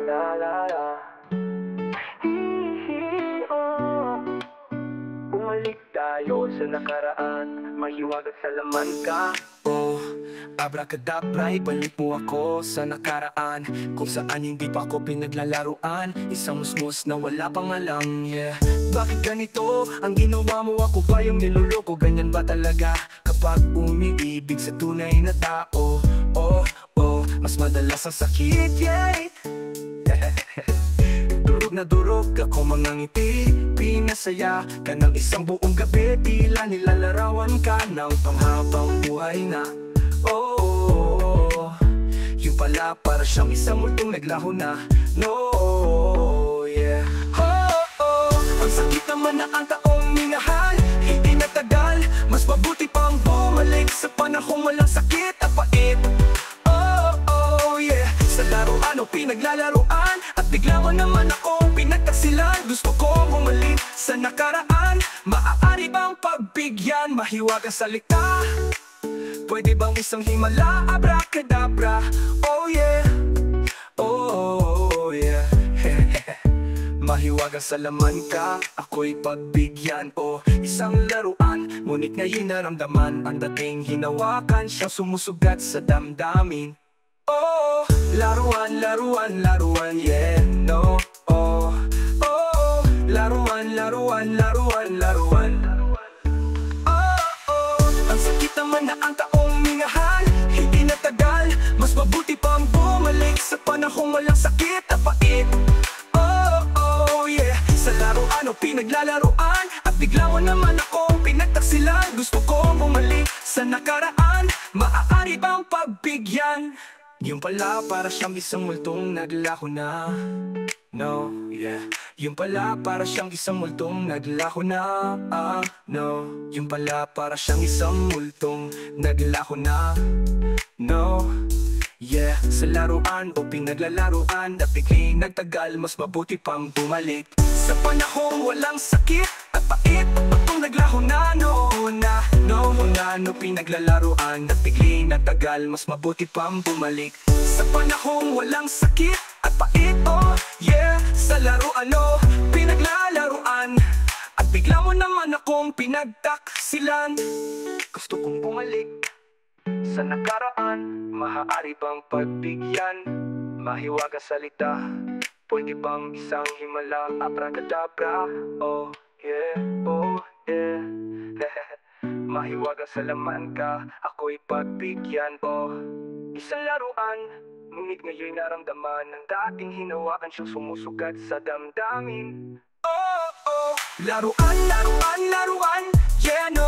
la la la. Bumalik tayo sa nakaraan, mahiwagat sa laman ka. Oh, abracadabra, ibalik mo ako sa nakaraan, kung saan hindi pa ako pinaglalaruan. Isang musmus na wala pang alam, yeah. Bakit ganito ang ginawa mo? Ako ba yung niloloko? Ganyan ba talaga kapag umiibig sa tunay na tao? Oh, oh, mas madalas ang sakit, yeah. Durog na durog ako mga ngiti, pinasaya ka ng isang buong gabi. Tila nilalarawan ka ng panghabang buhay na. Oh, yung pala para siyang isang multong naglaho na. No, yeah. Oh, ang sakit naman na ang taong minahal, hindi natagal. Mas mabuti pang bumalik sa panahong walang sakit at pait. Oh, yeah. Sa laruan o pinaglalaruan, at bigla mo naman akong pinagtaksilan. Gusto ko bumalik sa nakaraan, maaari bang pagbigyan? Mahiwagang salita, pwede bang isang himala? Abracadabra, oh yeah. Oh yeah. Mahiwagang sa laman ka, ako'y pagbigyan. O isang laruan, ngunit ngayon naramdaman. Ang dating hinawakan, siyang sumusugat sa damdamin. Oh, laruan, laruan, laruan, yeah, no. Oh, laruan, laruan, laruan, laruan. Oh, ang sakit naman na ang taong minahal, hindi natagal. Mas mabuti pang bumalik sa panahong walang sakit at pait. Oh, yeah. Sa laruan o pinaglalaruan, at bigla mo naman akong pinagtaksilan. Gusto kong bumalik sa nakaraan, maaari bang pagbigyan? Yung pala para siyang isang multong naglaho na. No, yeah. Yung pala para siyang isang multong naglaho na. No. Yung pala para siyang isang multong naglaho na. No, yeah. Sa laruan o pinaglalaruan, na biglang nagtagal, mas mabuti pang bumalik sa panahong walang sakit at pait. Patong naglaho na, no, pinaglalaruan, na biglang nagtagal, mas mabuti pang bumalik sa panahong walang sakit at pait. Oh yeah. Sa laruan o pinaglalaruan, at bigla mo naman akong pinagtaksilan. Gusto kong bumalik sa nakaraan, maaari bang pagbigyan? Mahiwagang salita, pwede bang isang himala? Abracadabra, oh yeah, oh yeah. Mahiwagang sa laman ka, ako'y pagbigyan. Oh, isang laruan, ngunit ngayon naramdaman. Ng dating hinawakan, siyang sumusugat sa damdamin. Oh, laruan, laruan, laruan, yeah, no.